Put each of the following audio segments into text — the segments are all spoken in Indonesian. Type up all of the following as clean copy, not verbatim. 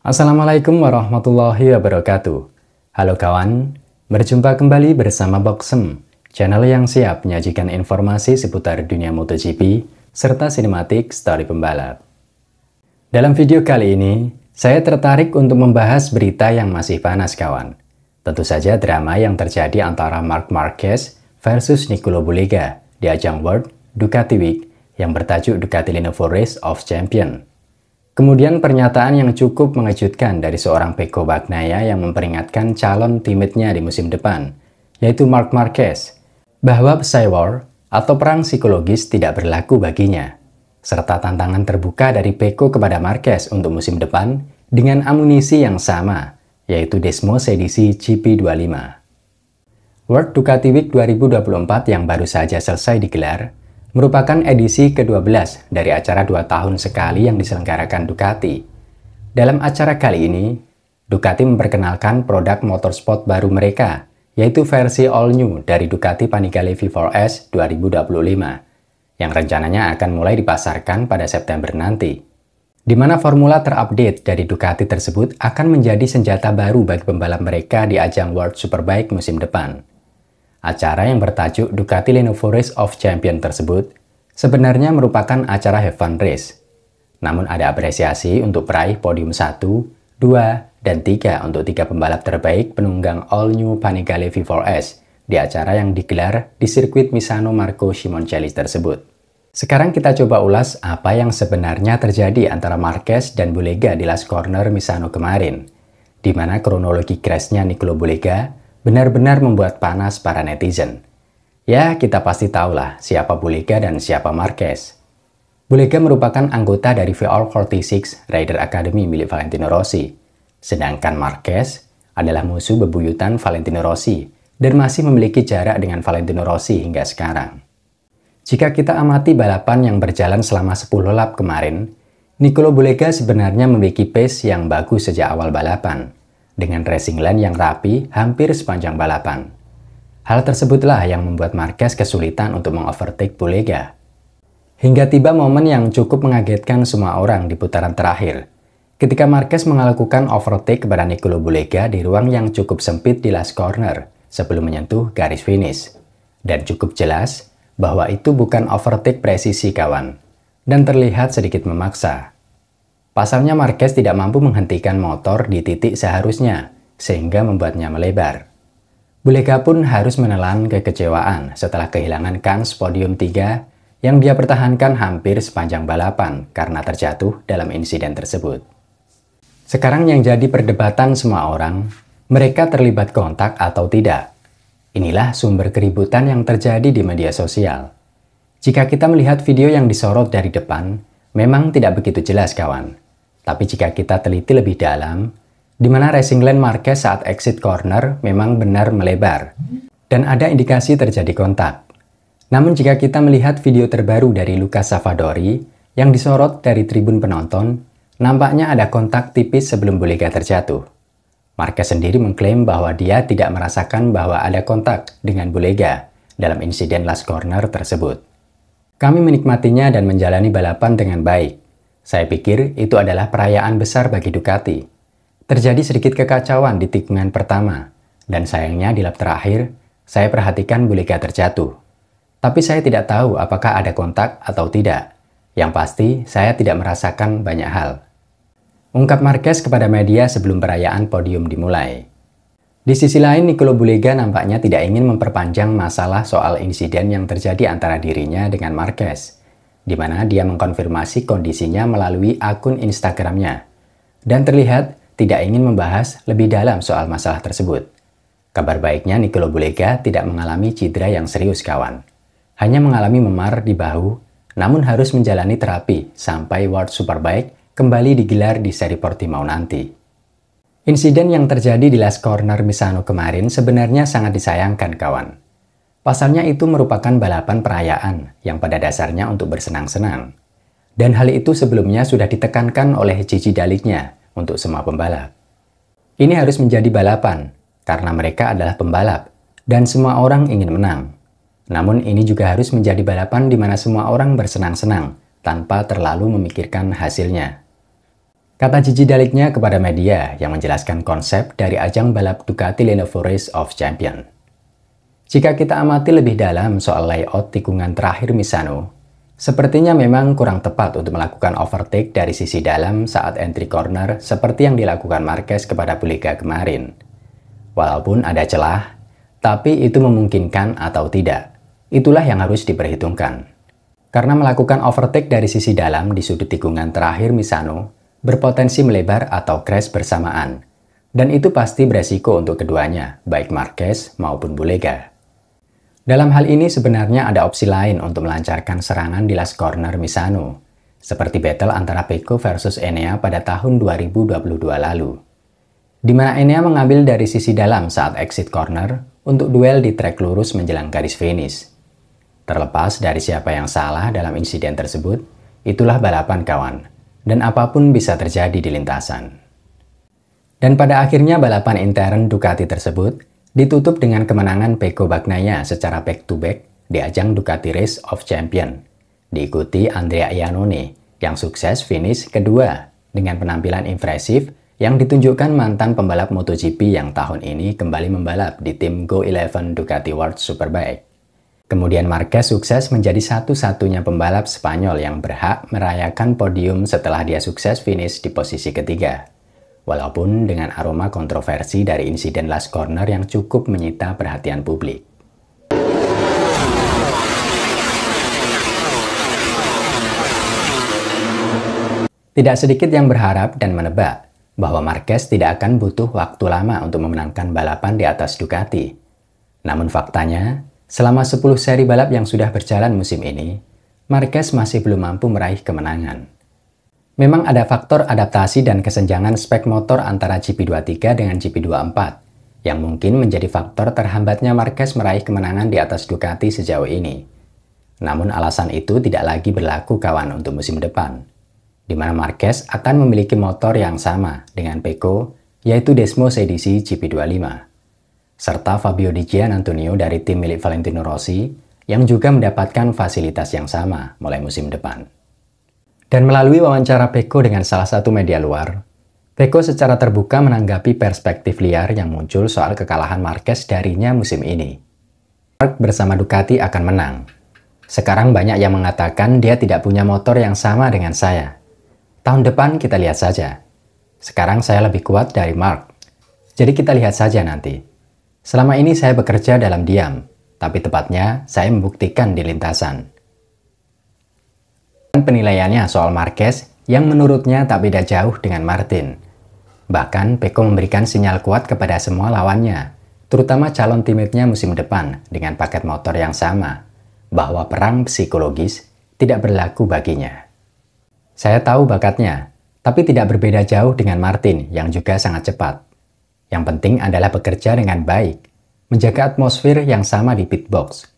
Assalamualaikum warahmatullahi wabarakatuh. Halo kawan, berjumpa kembali bersama Boxem, channel yang siap menyajikan informasi seputar dunia MotoGP serta sinematik story pembalap. Dalam video kali ini, saya tertarik untuk membahas berita yang masih panas kawan. Tentu saja drama yang terjadi antara Marc Marquez versus Nicolo Bulega di ajang World Ducati Week yang bertajuk Ducati Lenovo Race of Champions. Kemudian pernyataan yang cukup mengejutkan dari seorang Pecco Bagnaia yang memperingatkan calon teammate-nya di musim depan, yaitu Marc Marquez, bahwa Psy-War atau perang psikologis tidak berlaku baginya, serta tantangan terbuka dari Pecco kepada Marquez untuk musim depan dengan amunisi yang sama, yaitu Desmos edisi GP25. World Ducati Week 2024 yang baru saja selesai digelar, merupakan edisi ke-12 dari acara 2 tahun sekali yang diselenggarakan Ducati. Dalam acara kali ini, Ducati memperkenalkan produk motorsport baru mereka, yaitu versi all new dari Ducati Panigale V4S 2025, yang rencananya akan mulai dipasarkan pada September nanti. Di mana formula terupdate dari Ducati tersebut akan menjadi senjata baru bagi pembalap mereka di ajang World Superbike musim depan. Acara yang bertajuk Ducati Lenovo Race of Champions tersebut sebenarnya merupakan acara have fun race. Namun ada apresiasi untuk peraih podium 1, 2, dan 3 untuk 3 pembalap terbaik penunggang all new Panigale V4S di acara yang digelar di sirkuit Misano Marco Simoncelli tersebut. Sekarang kita coba ulas apa yang sebenarnya terjadi antara Marquez dan Bulega di last corner Misano kemarin, di mana kronologi crash-nya Nicolo Bulega benar-benar membuat panas para netizen. Ya, kita pasti tahulah siapa Bulega dan siapa Marquez. Bulega merupakan anggota dari VR46 Rider Academy milik Valentino Rossi, sedangkan Marquez adalah musuh bebuyutan Valentino Rossi dan masih memiliki jarak dengan Valentino Rossi hingga sekarang. Jika kita amati balapan yang berjalan selama 10 lap kemarin, Nicolo Bulega sebenarnya memiliki pace yang bagus sejak awal balapan, dengan racing line yang rapi hampir sepanjang balapan. Hal tersebutlah yang membuat Marquez kesulitan untuk mengovertake Bulega. Hingga tiba momen yang cukup mengagetkan semua orang di putaran terakhir, ketika Marquez melakukan overtake kepada Nicolo Bulega di ruang yang cukup sempit di last corner sebelum menyentuh garis finish. Dan cukup jelas bahwa itu bukan overtake presisi kawan, dan terlihat sedikit memaksa. Pasalnya Marquez tidak mampu menghentikan motor di titik seharusnya, sehingga membuatnya melebar. Bulega pun harus menelan kekecewaan setelah kehilangan kans podium 3 yang dia pertahankan hampir sepanjang balapan karena terjatuh dalam insiden tersebut. Sekarang yang jadi perdebatan semua orang, mereka terlibat kontak atau tidak. Inilah sumber keributan yang terjadi di media sosial. Jika kita melihat video yang disorot dari depan, memang tidak begitu jelas kawan. Tapi jika kita teliti lebih dalam, di mana racing line Marquez saat exit corner memang benar melebar, dan ada indikasi terjadi kontak. Namun jika kita melihat video terbaru dari Luca Savadori yang disorot dari tribun penonton, nampaknya ada kontak tipis sebelum Bulega terjatuh. Marquez sendiri mengklaim bahwa dia tidak merasakan bahwa ada kontak dengan Bulega dalam insiden last corner tersebut. Kami menikmatinya dan menjalani balapan dengan baik. Saya pikir itu adalah perayaan besar bagi Ducati. Terjadi sedikit kekacauan di tikungan pertama, dan sayangnya di lap terakhir, saya perhatikan Bulega terjatuh. Tapi saya tidak tahu apakah ada kontak atau tidak. Yang pasti, saya tidak merasakan banyak hal. Ungkap Marquez kepada media sebelum perayaan podium dimulai. Di sisi lain, Nicolo Bulega nampaknya tidak ingin memperpanjang masalah soal insiden yang terjadi antara dirinya dengan Marquez, di mana dia mengkonfirmasi kondisinya melalui akun Instagramnya, dan terlihat tidak ingin membahas lebih dalam soal masalah tersebut. Kabar baiknya Nicolo Bulega tidak mengalami cedera yang serius kawan, hanya mengalami memar di bahu, namun harus menjalani terapi sampai World Superbike kembali digelar di seri Portimao nanti. Insiden yang terjadi di last corner Misano kemarin sebenarnya sangat disayangkan kawan. Pasalnya itu merupakan balapan perayaan yang pada dasarnya untuk bersenang-senang. Dan hal itu sebelumnya sudah ditekankan oleh Gigi Daliknya untuk semua pembalap. Ini harus menjadi balapan, karena mereka adalah pembalap, dan semua orang ingin menang. Namun ini juga harus menjadi balapan di mana semua orang bersenang-senang, tanpa terlalu memikirkan hasilnya. Kata Gigi Daliknya kepada media yang menjelaskan konsep dari ajang balap Ducati Lenovo Race of Champions. Jika kita amati lebih dalam soal layout tikungan terakhir Misano, sepertinya memang kurang tepat untuk melakukan overtake dari sisi dalam saat entry corner seperti yang dilakukan Marquez kepada Bulega kemarin. Walaupun ada celah, tapi itu memungkinkan atau tidak. Itulah yang harus diperhitungkan. Karena melakukan overtake dari sisi dalam di sudut tikungan terakhir Misano berpotensi melebar atau crash bersamaan. Dan itu pasti beresiko untuk keduanya, baik Marquez maupun Bulega. Dalam hal ini sebenarnya ada opsi lain untuk melancarkan serangan di last corner Misano, seperti battle antara Pecco versus Enea pada tahun 2022 lalu, di mana Enea mengambil dari sisi dalam saat exit corner untuk duel di trek lurus menjelang garis finish. Terlepas dari siapa yang salah dalam insiden tersebut, itulah balapan kawan, dan apapun bisa terjadi di lintasan. Dan pada akhirnya balapan intern Ducati tersebut ditutup dengan kemenangan Pecco Bagnaia secara back-to-back di ajang Ducati Race of Champions, diikuti Andrea Iannone yang sukses finish kedua dengan penampilan impresif yang ditunjukkan mantan pembalap MotoGP yang tahun ini kembali membalap di tim Go11 Ducati World Superbike. Kemudian Marquez sukses menjadi satu-satunya pembalap Spanyol yang berhak merayakan podium setelah dia sukses finish di posisi ketiga. Walaupun dengan aroma kontroversi dari insiden last corner yang cukup menyita perhatian publik. Tidak sedikit yang berharap dan menebak bahwa Marquez tidak akan butuh waktu lama untuk memenangkan balapan di atas Ducati. Namun faktanya, selama 10 seri balap yang sudah berjalan musim ini, Marquez masih belum mampu meraih kemenangan. Memang ada faktor adaptasi dan kesenjangan spek motor antara GP23 dengan GP24, yang mungkin menjadi faktor terhambatnya Marquez meraih kemenangan di atas Ducati sejauh ini. Namun alasan itu tidak lagi berlaku kawan untuk musim depan, di mana Marquez akan memiliki motor yang sama dengan Pecco, yaitu Desmo Sedisi GP25, serta Fabio Di Giannantonio dari tim milik Valentino Rossi, yang juga mendapatkan fasilitas yang sama mulai musim depan. Dan melalui wawancara Pecco dengan salah satu media luar, Pecco secara terbuka menanggapi perspektif liar yang muncul soal kekalahan Marquez darinya musim ini. Mark bersama Ducati akan menang. Sekarang banyak yang mengatakan dia tidak punya motor yang sama dengan saya. Tahun depan kita lihat saja. Sekarang saya lebih kuat dari Mark. Jadi kita lihat saja nanti. Selama ini saya bekerja dalam diam, tapi tepatnya saya membuktikan di lintasan. Penilaiannya soal Marquez yang menurutnya tak beda jauh dengan Martin. Bahkan Pecco memberikan sinyal kuat kepada semua lawannya, terutama calon teammate-nya musim depan dengan paket motor yang sama, bahwa perang psikologis tidak berlaku baginya. Saya tahu bakatnya, tapi tidak berbeda jauh dengan Martin yang juga sangat cepat. Yang penting adalah bekerja dengan baik, menjaga atmosfer yang sama di pit box.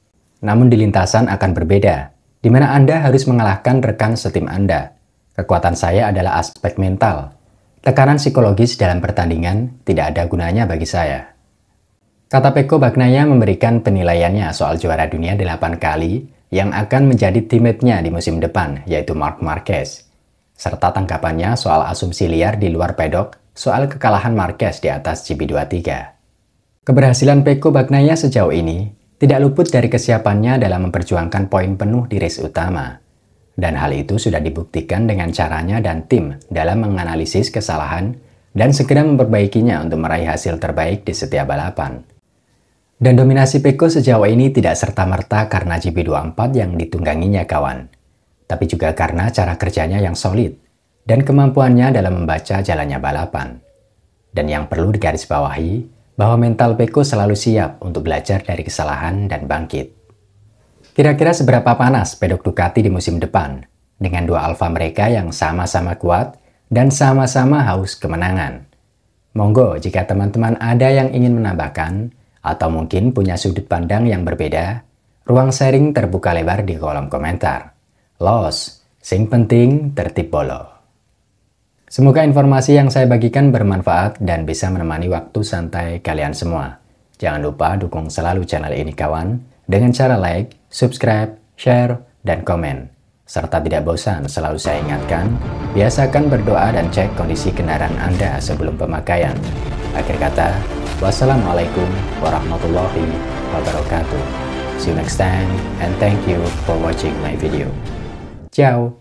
Namun di lintasan akan berbeda, di mana Anda harus mengalahkan rekan setim Anda. Kekuatan saya adalah aspek mental. Tekanan psikologis dalam pertandingan tidak ada gunanya bagi saya. Kata Pecco Bagnaia memberikan penilaiannya soal juara dunia 8 kali yang akan menjadi teammate-nya di musim depan, yaitu Marc Marquez. Serta tanggapannya soal asumsi liar di luar pedok soal kekalahan Marquez di atas GP23. Keberhasilan Pecco Bagnaia sejauh ini tidak luput dari kesiapannya dalam memperjuangkan poin penuh di race utama. Dan hal itu sudah dibuktikan dengan caranya dan tim dalam menganalisis kesalahan dan segera memperbaikinya untuk meraih hasil terbaik di setiap balapan. Dan dominasi Pecco sejauh ini tidak serta-merta karena GP24 yang ditungganginya kawan, tapi juga karena cara kerjanya yang solid dan kemampuannya dalam membaca jalannya balapan. Dan yang perlu digarisbawahi, bahwa mental Pecco selalu siap untuk belajar dari kesalahan dan bangkit. Kira-kira seberapa panas pedok Ducati di musim depan, dengan dua alfa mereka yang sama-sama kuat dan sama-sama haus kemenangan? Monggo jika teman-teman ada yang ingin menambahkan, atau mungkin punya sudut pandang yang berbeda, ruang sharing terbuka lebar di kolom komentar. Los, sing penting tertib bolo. Semoga informasi yang saya bagikan bermanfaat dan bisa menemani waktu santai kalian semua. Jangan lupa dukung selalu channel ini kawan dengan cara like, subscribe, share, dan komen. Serta tidak bosan selalu saya ingatkan, biasakan berdoa dan cek kondisi kendaraan Anda sebelum pemakaian. Akhir kata, wassalamualaikum warahmatullahi wabarakatuh. See you next time and thank you for watching my video. Ciao!